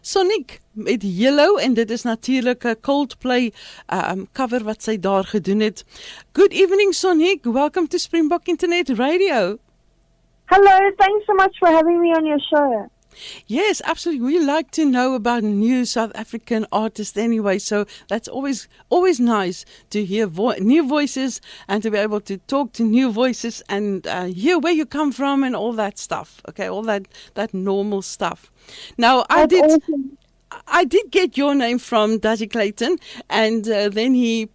Sonique met Yellow en dit is natuurlijk 'n Coldplay cover wat sy daar gedoen het. Good evening Sonique, welcome to Springbok Internet Radio. Hello, thanks so much for having me on your show. Yes, absolutely. We like to know about new South African artists anyway, so that's always nice to hear new voices and to be able to talk to new voices and hear where you come from and all that stuff. Okay, all that normal stuff. Now, I did get your name from Dazzy Clayton, and then he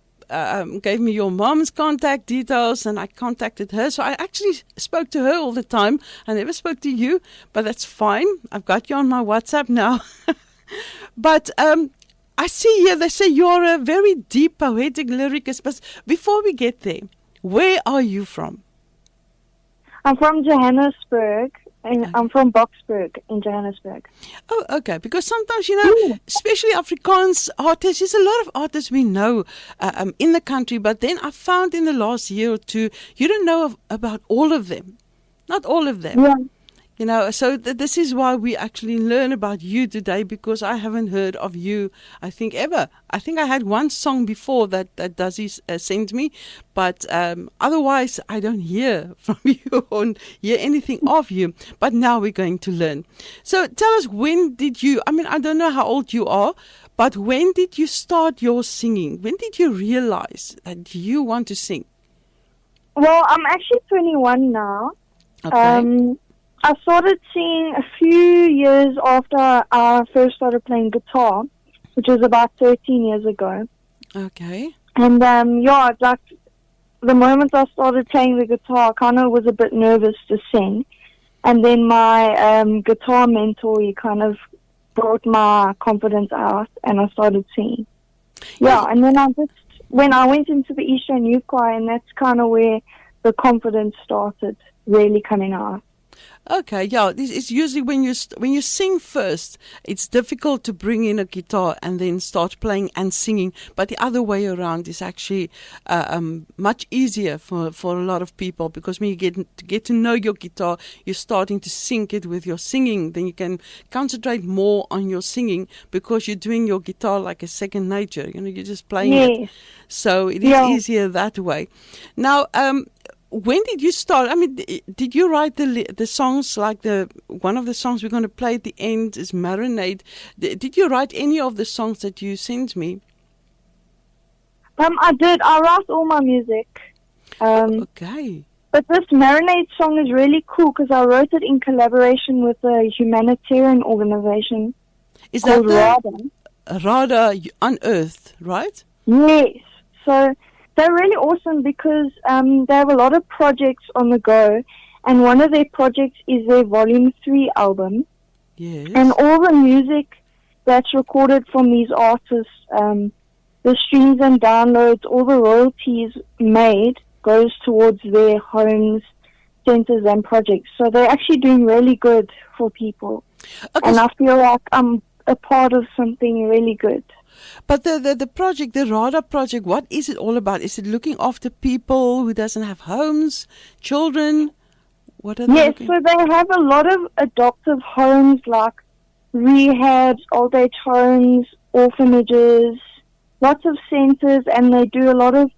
gave me your mom's contact details, and I contacted her. So I actually spoke to her all the time. I never spoke to you, but that's fine. I've got you on my WhatsApp now. But I see here they say you're a very deep poetic lyricist. But before we get there, where are you from? I'm from Johannesburg. And I'm from Boksburg in Johannesburg. Oh, okay. Because sometimes, especially Afrikaans artists, there's a lot of artists we know in the country, but then I found in the last year or two, you don't know about all of them. Not all of them. Yeah. So this is why we actually learn about you today, because I haven't heard of you, I think, ever. I think I had one song before that Dazzy sent me, but otherwise I don't hear from you or hear anything of you. But now we're going to learn. So tell us, when did you, I don't know how old you are, but when did you start your singing? When did you realize that you want to sing? Well, I'm actually 21 now. Okay. I started singing a few years after I first started playing guitar, which was about 13 years ago. Okay. And like the moment I started playing the guitar, I kind of was a bit nervous to sing. And then my guitar mentor, he kind of brought my confidence out, and I started singing. Yeah, and then when I went into the Eastern Youth Choir, and that's kind of where the confidence started really coming out. Okay, yeah. This is usually when you sing first, it's difficult to bring in a guitar and then start playing and singing. But the other way around is actually much easier for a lot of people, because when you get to know your guitar, you're starting to sync it with your singing. Then you can concentrate more on your singing because you're doing your guitar like a second nature. You're just playing it. So it is easier that way. Now, when did you start? Did you write the songs, like one of the songs we're going to play at the end is Marinade? Did you write any of the songs that you sent me? I did. I write all my music. Okay. But this Marinade song is really cool because I wrote it in collaboration with a humanitarian organization called RADA. RADA Unearthed, right? Yes. So they're really awesome because they have a lot of projects on the go, and one of their projects is their Volume 3 album. Yes. And all the music that's recorded from these artists, the streams and downloads, all the royalties made goes towards their homes, centers and projects. So they're actually doing really good for people. Okay. And I feel like I'm a part of something really good. But the project, the RADA project, what is it all about? Is it looking after people who doesn't have homes, children? What are they Yes, so they have a lot of adoptive homes like rehabs, old age homes, orphanages, lots of centers, and they do a lot of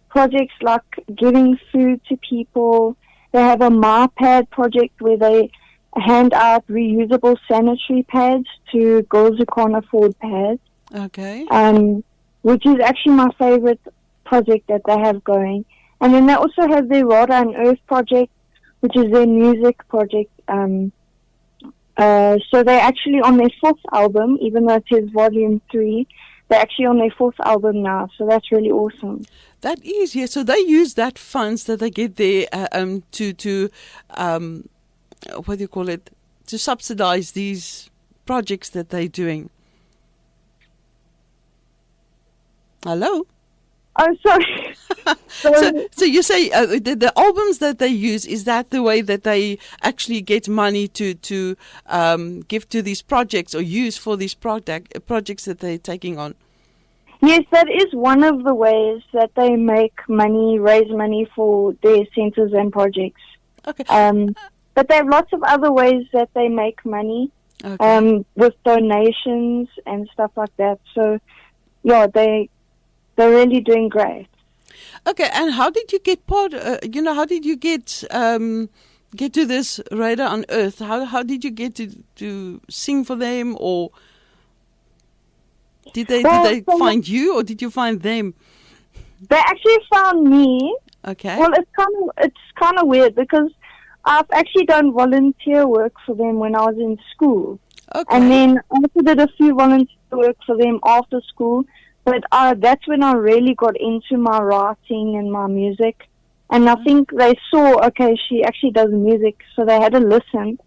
projects like giving food to people. They have a MyPad project where they hand out reusable sanitary pads to girls who can't afford pads. Okay. Which is actually my favorite project that they have going. And then they also have their RADA Unearthed project, which is their music project. So they're actually on their 4th album, even though it says Volume 3. They're actually on their 4th album now, so that's really awesome. That is, yeah. So they use that funds that they get there to what do you call it? To subsidize these projects that they're doing. Hello? Oh, sorry. So you say the albums that they use, is that the way that they actually get money to give to these projects or use for these projects that they're taking on? Yes, that is one of the ways that they make money, raise money for their centers and projects. Okay. But they have lots of other ways that they make money. Okay. with donations and stuff like that. So, yeah, they're really doing great. Okay, and how did you get how did you get to this RADA Unearthed? How did you get to sing for them, or did they So find you, or did you find them? they actually found me. Okay. Well, it's kind of weird because I've actually done volunteer work for them when I was in school. Okay. And then I also did a few volunteer work for them after school. But that's when I really got into my writing and my music. And I think they saw, okay, she actually does music, so they had a listen.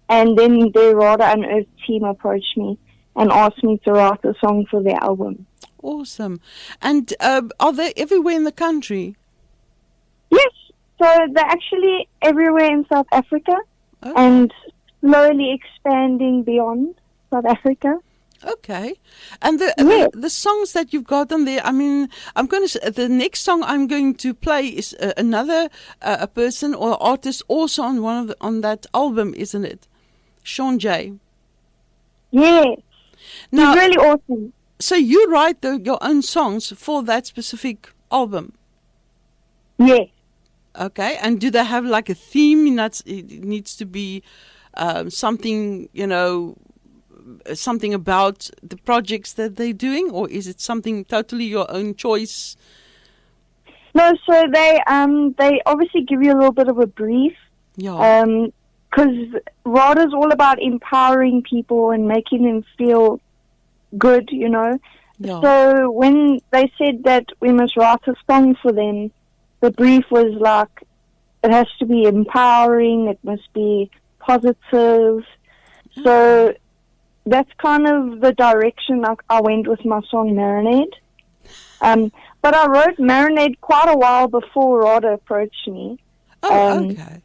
And then the RADA Unearthed team approached me and asked me to write a song for their album. Awesome. And are they everywhere in the country? Yes, so they're actually everywhere in South Africa Okay. and slowly expanding beyond South Africa. Okay, and Yes. the songs that you've got on there. I mean, the next song I'm going to play is another a person or artist also on on that album, isn't it? Sean J. Yes, Now, he's really awesome. so you write your own songs for that specific album, Yes. okay? And do they have like a theme? It needs to be something, something about the projects that they're doing, or is it something totally your own choice? No, so they obviously give you a little bit of a brief. Yeah. Because RADA is all about empowering people and making them feel good, Yeah. So when they said that we must write a song for them, the brief was like, it has to be empowering, it must be positive. So that's kind of the direction I went with my song Marinade. But I wrote Marinade quite a while before RADA approached me. Oh, okay.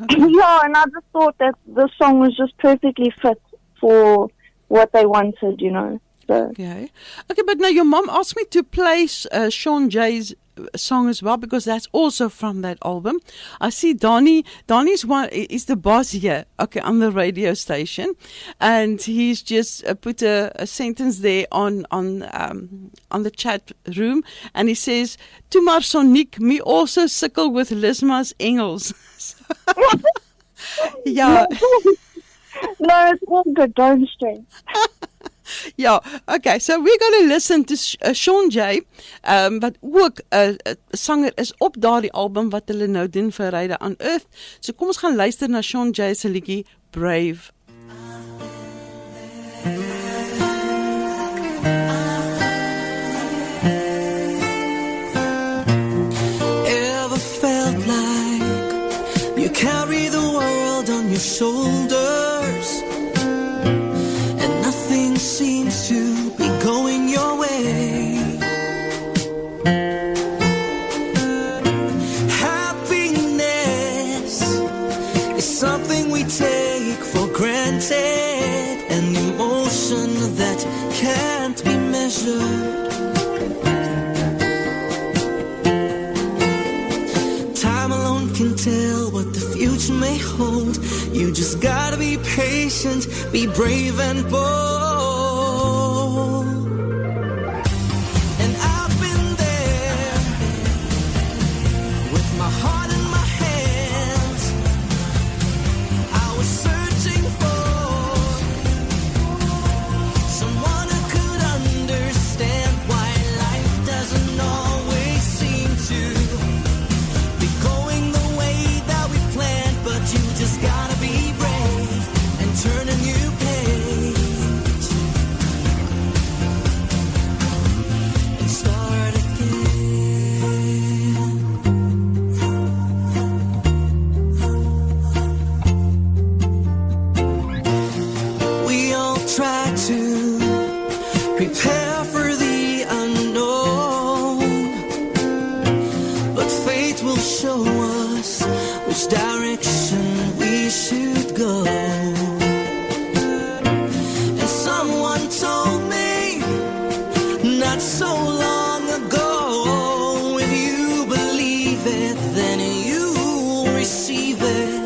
Yeah, and I just thought that the song was just perfectly fit for what they wanted, So Okay. Okay, but now your mom asked me to play Sean J's song as well, because that's also from that album. I see Donnie's one is the boss here, okay, on the radio station, and he's just put a sentence there on the chat room, and he says, "To maar Sonique, me also sukkel with Lisma's Engels." Yeah. No, it's all good, don't stress. Ja, okay, so we're going to listen to Sean J, wat ook 'n sanger is op daardie album wat hulle nou doen vir RADA Unearthed. So kom ons gaan luister na Sean J se liedjie Brave. Ever felt like you carry the world on your shoulders? Seems to be going your way. Happiness is something we take for granted, an emotion that can't be measured. Time alone can tell what the future may hold. You just gotta be patient, be brave and bold. Prepare for the unknown, but fate will show us which direction we should go. And someone told me not so long ago, if you believe it, then you receive it.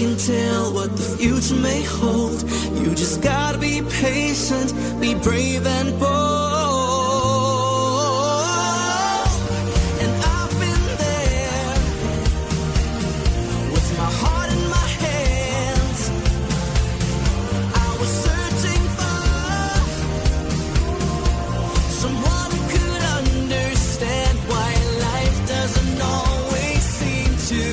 can tell what the future may hold. You just gotta be patient, be brave and bold. And I've been there with my heart in my hands. I was searching for someone who could understand why life doesn't always seem to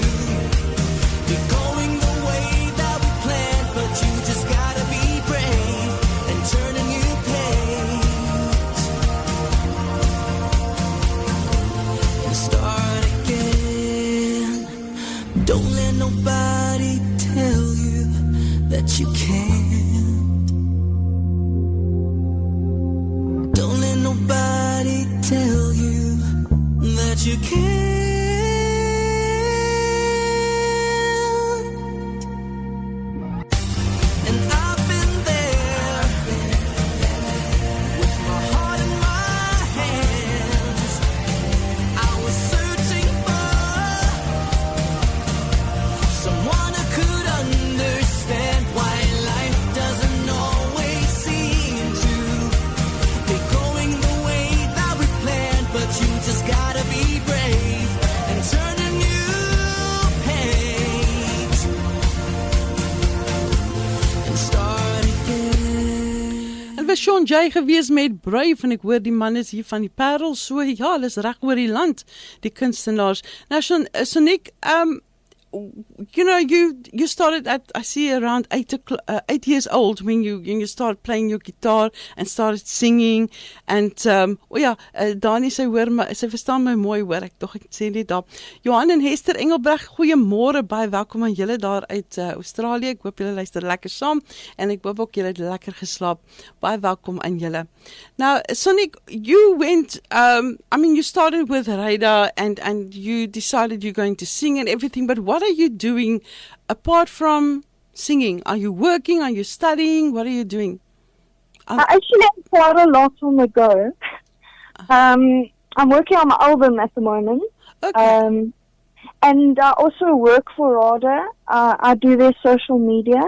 be going the way that we planned. But you just gotta be brave and turn a new page and start again. Don't let nobody tell you that you can't. Don't let nobody tell you that you can't. And I've been there with my heart in my hands. I was searching for someone who could understand why life doesn't always seem to be going the way that we planned. But you just gotta be brave and turn a new page and start again. En was Sean J gewees met Brave en ek hoor die man is hier van die Parel, so ja, hulle is reg oor die land, die kunstenaars. Nou Sonique, you know, you started at, I see, around 8 years old when you started playing your guitar and started singing. And Dani sê hoor, maar sy verstaan my mooi hoor, ek sê net daar. Johan en Hester Engelbreg, goeiemôre, baie welkom aan julle daar uit Australië. Ek hoop julle luister lekker saam en ek hoop ook julle het lekker geslaap. Baie welkom aan julle. Now, Sonique, you went, you started with RADA and you decided you're going to sing and everything, but what are you doing apart from singing? Are you working? Are you studying? What are you doing? I actually have quite a lot on the go. I'm working on my album at the moment. Okay. And I also work for RADA. I do their social media.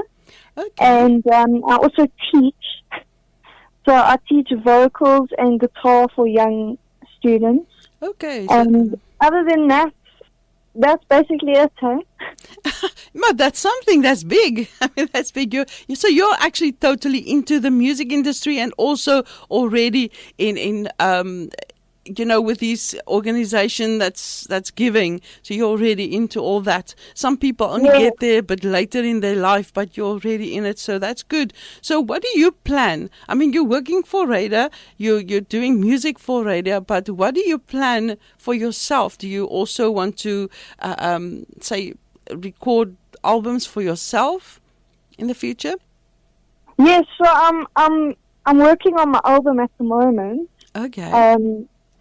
Okay. And I also teach. So I teach vocals and guitar for young students. Okay. And other than that, that's basically it, huh? But that's something that's big. I mean, that's big. So you're actually totally into the music industry and also already in with this organization that's giving. So you're already into all that. Some people only get there but later in their life, but you're already in it. So that's good. So what do you plan? I mean, you're working for RADA, you're doing music for RADA, but what do you plan for yourself? Do you also want to, record albums for yourself in the future? Yes, so I'm working on my album at the moment. Okay.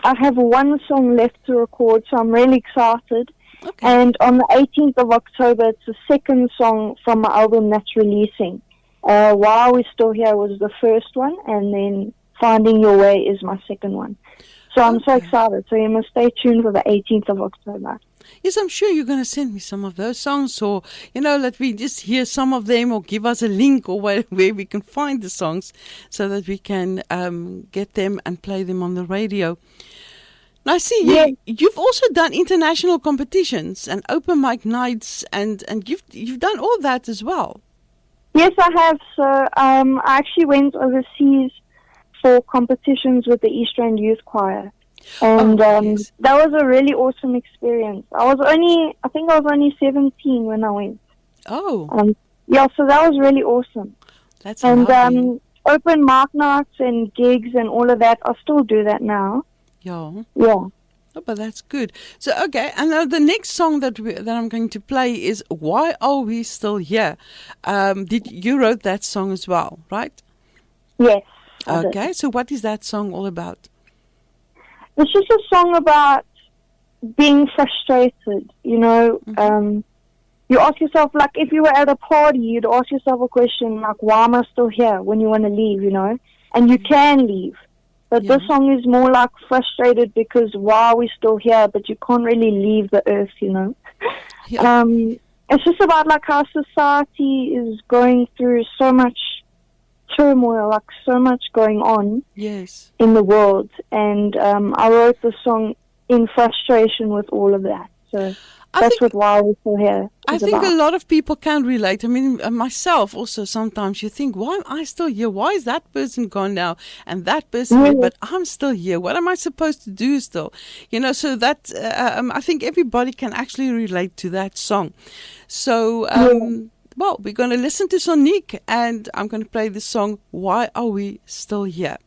I have one song left to record, so I'm really excited. Okay. And on the 18th of October, it's the second song from my album that's releasing. While We're Still Here was the first one, and then Finding Your Way is my second one. So I'm so excited. So you must stay tuned for the 18th of October. Yes, I'm sure you're going to send me some of those songs, or, let me just hear some of them, or give us a link or where we can find the songs so that we can get them and play them on the radio. Now, I see you've also done international competitions and open mic nights, and you've done all that as well. Yes, I have. So I actually went overseas for competitions with the East Rand Youth Choir. And yes. That was a really awesome experience. I think I was only 17 when I went. Oh. So that was really awesome. That's lovely. Open mic nights and gigs and all of that, I still do that now. Yeah. Yeah. Oh, but that's good. So, okay, and now the next song that I'm going to play is Why Are We Still Here? You wrote that song as well, right? Yes. Okay, so what is that song all about? It's just a song about being frustrated, Mm-hmm. You ask yourself, like, if you were at a party, you'd ask yourself a question, like, why am I still here when you want to leave, And you can leave. But this song is more like frustrated because why are we still here, but you can't really leave the earth, Yeah. it's just about like how society is going through so much turmoil, like so much going on Yes. in the world. And I wrote the song in frustration with all of that. So I that's think what Why We're Still Here I is think about. a lot of people can relate. I mean, myself also sometimes you think, why am I still here? Why is that person gone now and that person here, but I'm still here? What am I supposed to do still? You know, so that I think everybody can actually relate to that song. So, well, we're going to listen to Sonique and I'm going to play the song, Why Are We Still Here?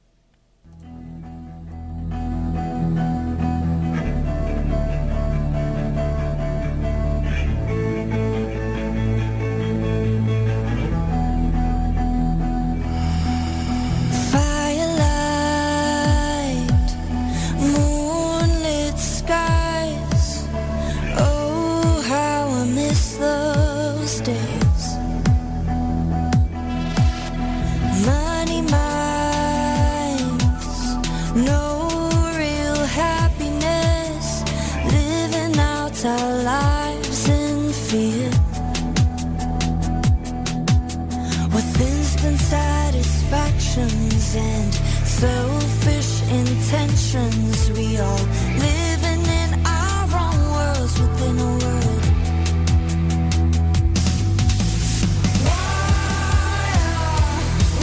Firelight, moonlit skies. Oh, how I miss those days. Money minds, no real happiness. Living out our lives in fear. With instant satisfactions and selfish intentions, we all living in our own worlds within a world. Why are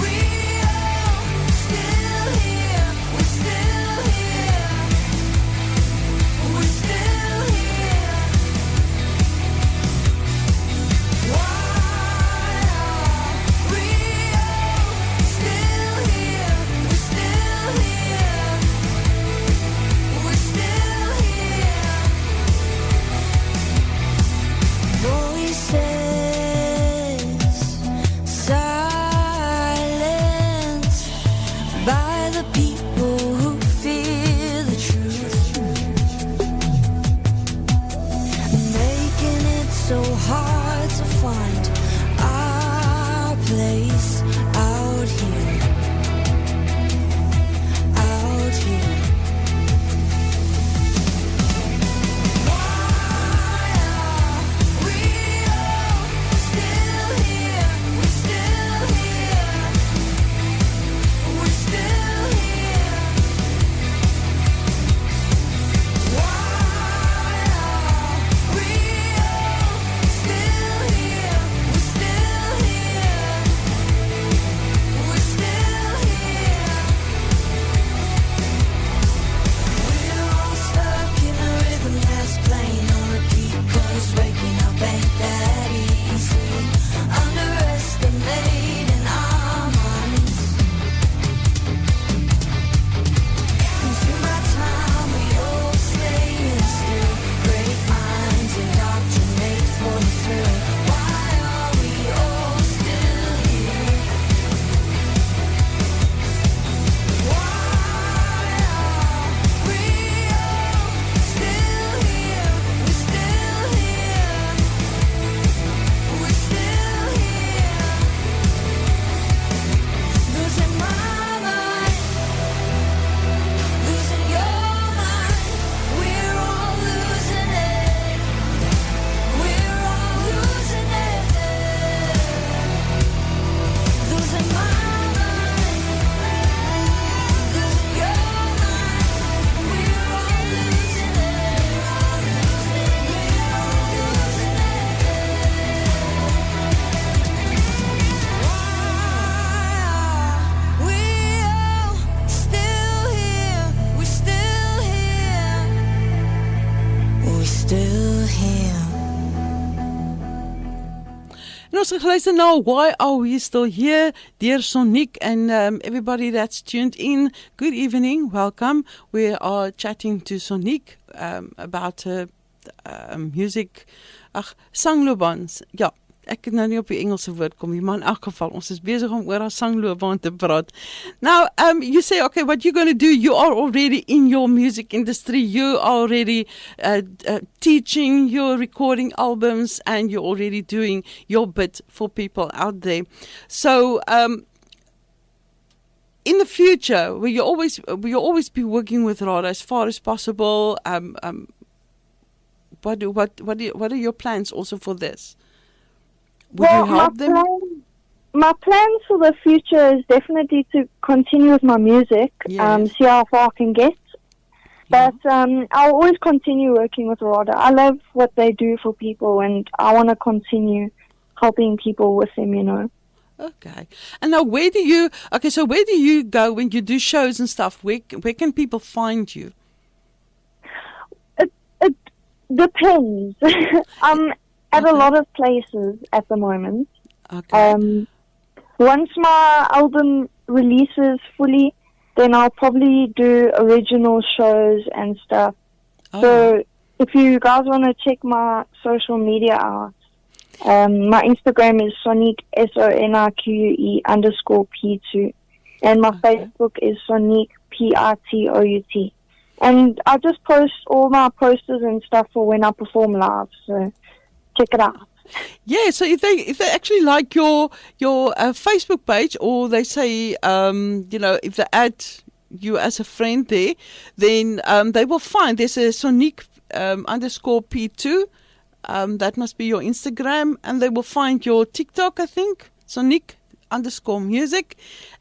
we all still here? We're still here. We're still here. Why are we all still here? We're still here. We're still here. Voices silenced by the people who fear the truth, making it so hard to find our place out here, out here. Why are we all still here? We're still here. We're still here. Why are we all still here? We're still here. We're still here. We're all stuck in a rhythm that's playing on repeat, 'cause waking up ain't that easy. Underestimating our minds. Consume our time, we all staying still. Great minds indoctrinate for the thrill. Why are we all still here? Why are we all still here? We're still here. We're still here. Losing my mind, losing your mind. We're all losing it. We're all losing it. Losing my mind, losing your mind. We're all losing it. We're all losing it. Why are we all still here? We're still here. We're still here. En ons gaan geluister na Why Are We Still Here deur Sonique and everybody that's tuned in. Good evening, welcome. We are chatting to Sonique about her music, sangloopbaan. Ja, ek kan nou nie op die Engelse woord kom nie, maar in elk geval, ons is besig om oor haar sangloopbaan te praat. Now, you say, okay, what you're going to do, you are already in your music industry, you are already teaching, you're recording albums, and you're already doing your bit for people out there. So, in the future, will you always be working with RADA as far as possible? What are your plans also for this? Would you help them? My plans for the future is definitely to continue with my music, Yes. see how far I can get. But I'll always continue working with RADA. I love what they do for people, and I want to continue helping people with them, you know. Okay. And now where do you go when you do shows and stuff? Where can people find you? It depends. I'm at a lot of places at the moment. Okay. Once my album releases fully, then I'll probably do original shows and stuff. Oh, So if you guys want to check my social media out, my Instagram is Sonique, SONIQUE_P2. And my Facebook is Sonique, PITOUT. And I just post all my posters and stuff for when I perform live. So check it out. yeah. So if they actually like your Facebook page, or they say if they add you as a friend there, then they will find there's a Sonique _P2. That must be your Instagram, and they will find your TikTok, I think, Sonique _music,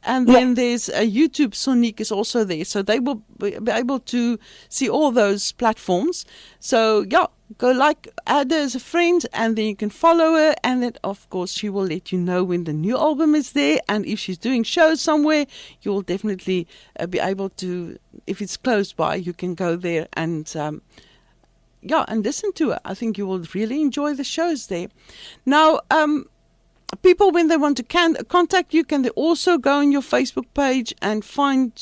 and then there's a YouTube. Sonique is also there, so they will be able to see all those platforms. So yeah, go add her as a friend, and then you can follow her, and then of course she will let you know when the new album is there, and if she's doing shows somewhere, you will definitely be able to, if it's close by, you can go there and and listen to her. I think you will really enjoy the shows there. Now, people, when they want to contact you, can they also go on your Facebook page and find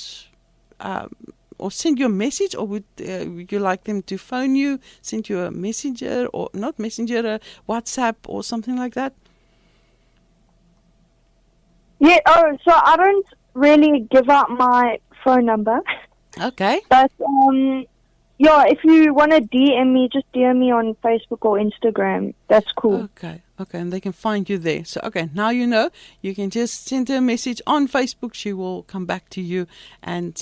or send you a message, or would you like them to phone you, send you a messenger, or not messenger, a WhatsApp or something like that? Yeah, so I don't really give out my phone number. Okay. But, if you want to DM me, just DM me on Facebook or Instagram. That's cool. Okay, and they can find you there. So, now you know. You can just send her a message on Facebook. She will come back to you and,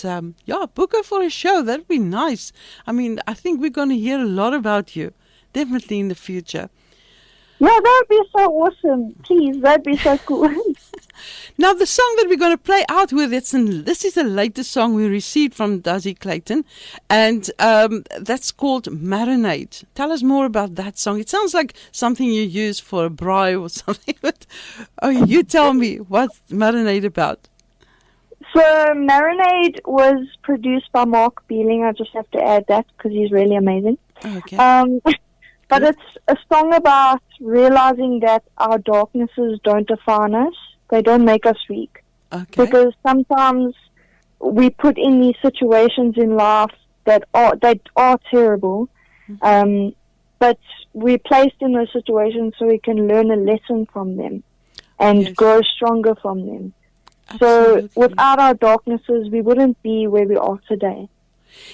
book her for a show. That'd be nice. I mean, I think we're going to hear a lot about you, definitely in the future. Yeah, that would be so awesome. Please, that'd be so cool. Now, the song that we're going to play out with, this is the latest song we received from Dazzy Clayton, and that's called Marinade. Tell us more about that song. It sounds like something you use for a braai or something, but you tell me, what's Marinade about? So, Marinade was produced by Mark Beeling. I just have to add that because he's really amazing. Okay. But it's a song about realizing that our darknesses don't define us. They don't make us weak. Okay. Because sometimes we put in these situations in life that are terrible, but we're placed in those situations so we can learn a lesson from them and grow stronger from them. Absolutely. So without our darknesses, we wouldn't be where we are today.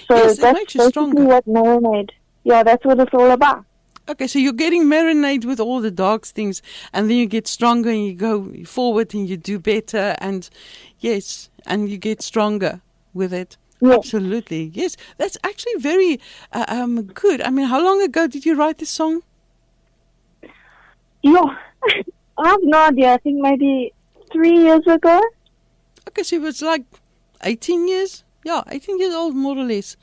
So Yes, it that's makes you basically stronger. what Marinade. Yeah, that's what it's all about. Okay, so you're getting marinade with all the dark things, and then you get stronger and you go forward and you do better, and and you get stronger with it. Yeah. Absolutely, yes. That's actually very good. I mean, how long ago did you write this song? Yeah, I have no idea. I think maybe 3 years ago. Okay, so it was like 18 years? Yeah, 18 years old, more or less,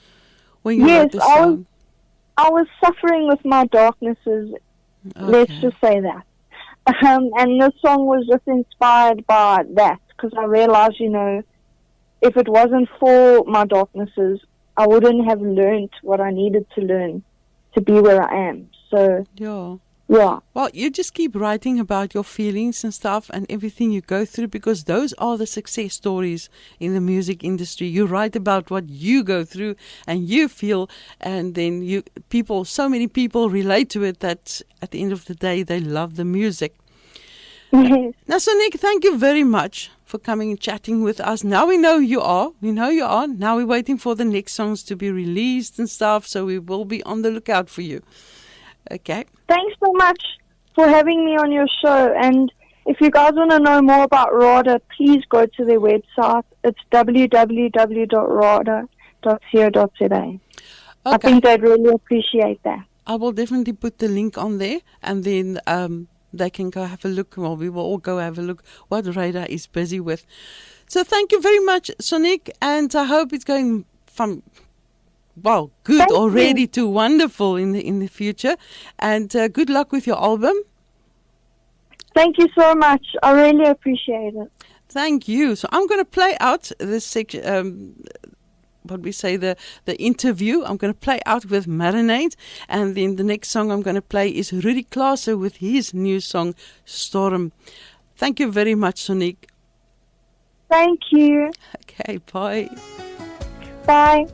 when you wrote this I song. I was suffering with my darknesses, let's just say that. And this song was just inspired by that, because I realized, if it wasn't for my darknesses, I wouldn't have learned what I needed to learn to be where I am. So, yeah. Well, you just keep writing about your feelings and stuff and everything you go through, because those are the success stories in the music industry. You write about what you go through and you feel, and then so many people relate to it that at the end of the day, they love the music. Yes. Now, Sonique, thank you very much for coming and chatting with us. Now we know you are. We know you are. Now we're waiting for the next songs to be released and stuff, so we will be on the lookout for you. Okay. Thanks so much for having me on your show. And if you guys want to know more about RADA, please go to their website. It's www.rada.co.za. I think they'd really appreciate that. I will definitely put the link on there, and then they can go have a look. Well, we will all go have a look what RADA is busy with. So thank you very much, Sonique, and I hope it's going from good Thank already you. to wonderful in the future. And good luck with your album. Thank you so much. I really appreciate it. Thank you. So I'm going to play out this section. What we say, the interview. I'm going to play out with Marinade, and then the next song I'm going to play is Rudy Klaaser with his new song Storm. Thank you very much, Sonique. Thank you. Okay, bye. Bye.